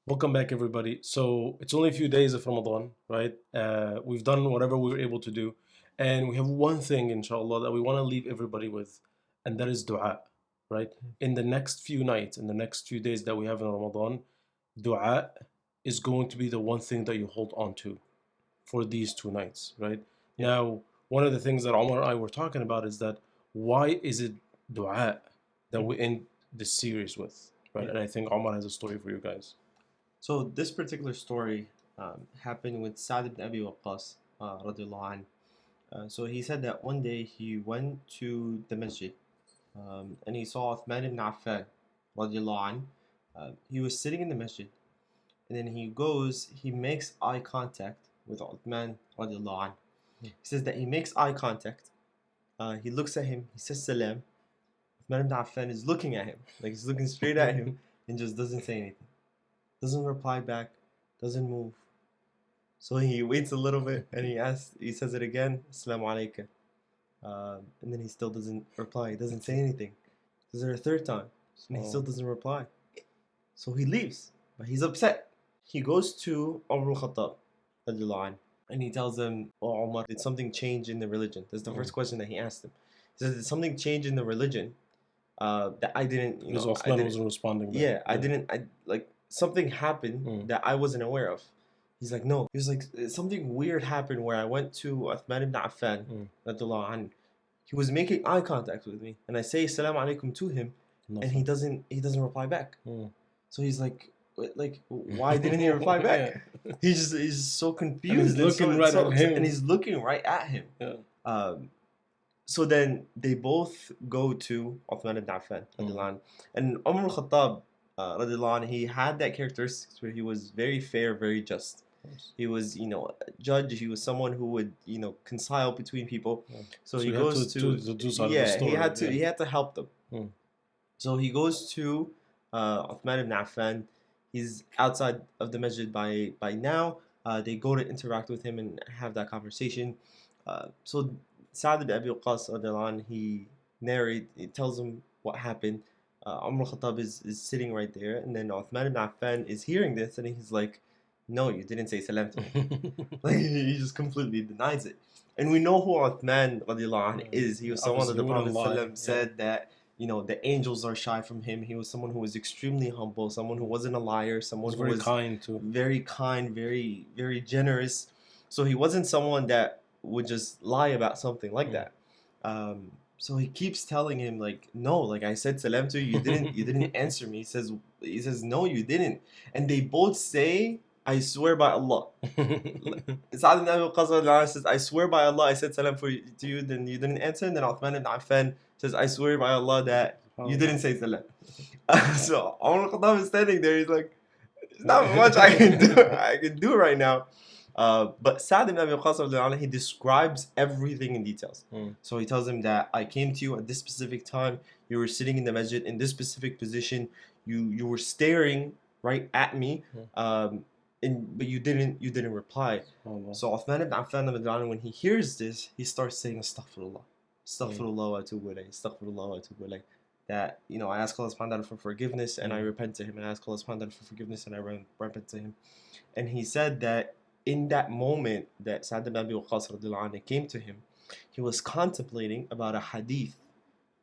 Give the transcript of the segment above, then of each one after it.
Welcome back, everybody. So it's only a few days of Ramadan, right? We've done whatever we were able to do, and we have one thing, inshallah, that we want to leave everybody with, and that is dua, right? In the next few nights, in the next few days that we have in Ramadan, dua is going to be the one thing that you hold on to for these 2 nights, right? Yeah. Now, one of the things that Omar and I were talking about is that why is it dua that we end this series with, right? Yeah. And I think Omar has a story for you guys. So this particular story happened with Sa'd ibn Abi Waqqas, radiallahu anh. So he said that one day he went to the masjid and he saw Uthman ibn Affan, radiallahu anh. He was sitting in the masjid, and then he makes eye contact with Uthman, radiallahu anh. He says that he makes eye contact. He looks at him, he says salam. Uthman ibn Affan is looking at him, like he's looking straight at him and just doesn't say anything. Doesn't reply back, doesn't move. So he waits a little bit and he says it again, Assalamu alaikum. And then he still doesn't reply, he doesn't say anything. He says it a third time, and he still doesn't reply. So he leaves, but he's upset. He goes to Umar al-Khattab, and he tells him, "Oh Umar, did something change in the religion?" That's the first question that he asked him. He says, "Did something change in the religion that I didn't, Because I Uthman didn't, wasn't responding back. yeah, I didn't, something happened that I wasn't aware of." He's like, no. He was like, something weird happened where I went to Uthman ibn Affan, radiallahu anhu. He was making eye contact with me, and I say Assalamu alaikum to him, and he doesn't reply back. So he's like, why didn't he reply back? He's so confused. And he's looking right at him. And he's looking right at him. Yeah. So then they both go to Uthman ibn Affan, radiallahu anhu. And Umar al-Khattab, radiallahu anhu, he had that characteristics where he was very fair, very just. He was, a judge. He was someone who would, concile between people. So he goes to he had to help them. So he goes to Uthman ibn Affan. He's outside of the masjid by now. They go to interact with him and have that conversation. So Sa'd ibn Abi Waqqas, he tells him what happened. Umar al-Khattab is sitting right there, and then Uthman ibn Affan is hearing this, and he's like, "No, you didn't say salam to me." Like he just completely denies it. And we know who Uthman radiallahu anh is. He was someone that the Prophet said that the angels are shy from him. He was someone who was extremely humble, someone who wasn't a liar, someone who was kind too. Very kind, very very generous. So he wasn't someone that would just lie about something like that. So he keeps telling him like, no, like I said salam to you, you didn't answer me. He says no, you didn't. And they both say, I swear by Allah. Sa'd ibn Abi Waqqas says, I swear by Allah, I said salam to you, then you didn't answer. And then Uthman ibn Affan says, I swear by Allah that you didn't say salam. So Umar al-Khattab is standing there. He's like, there's not much I can do right now. But Sa'd ibn Abi Waqqas, he describes everything in details. So he tells him that I came to you at this specific time. You were sitting in the masjid in this specific position. You were staring right at me. But you didn't reply. So Uthman ibn Affan, when he hears this, he starts saying Astaghfirullah, Astaghfirullah wa atubu ilayh, Astaghfirullah wa atubu ilayh. That I ask Allah subhanahu wa ta'ala for forgiveness and I repent to him, and I ask Allah subhanahu wa ta'ala for forgiveness and I repent to him. And he said that in that moment that Sa'd ibn Abi Waqqas came to him, he was contemplating about a hadith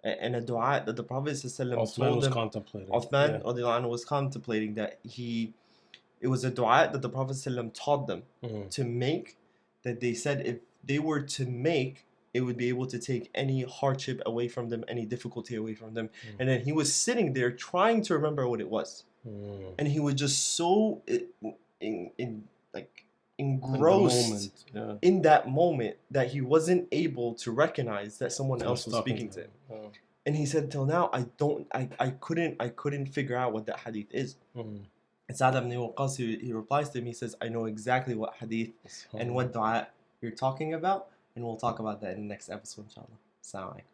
and a dua that the Prophet told him. Uthman was contemplating that it was a dua that the Prophet taught them to make, that they said if they were to make, it would be able to take any hardship away from them, any difficulty away from them. And then he was sitting there trying to remember what it was. And he was just so engrossed in that moment that he wasn't able to recognize that someone else was speaking to him. And he said, till now, I couldn't figure out what that hadith is. And Sa'd ibn Waqqas, he replies to him, he says, I know exactly what hadith and what dua you're talking about, and we'll talk about that in the next episode, inshallah. Assalamu alaikum.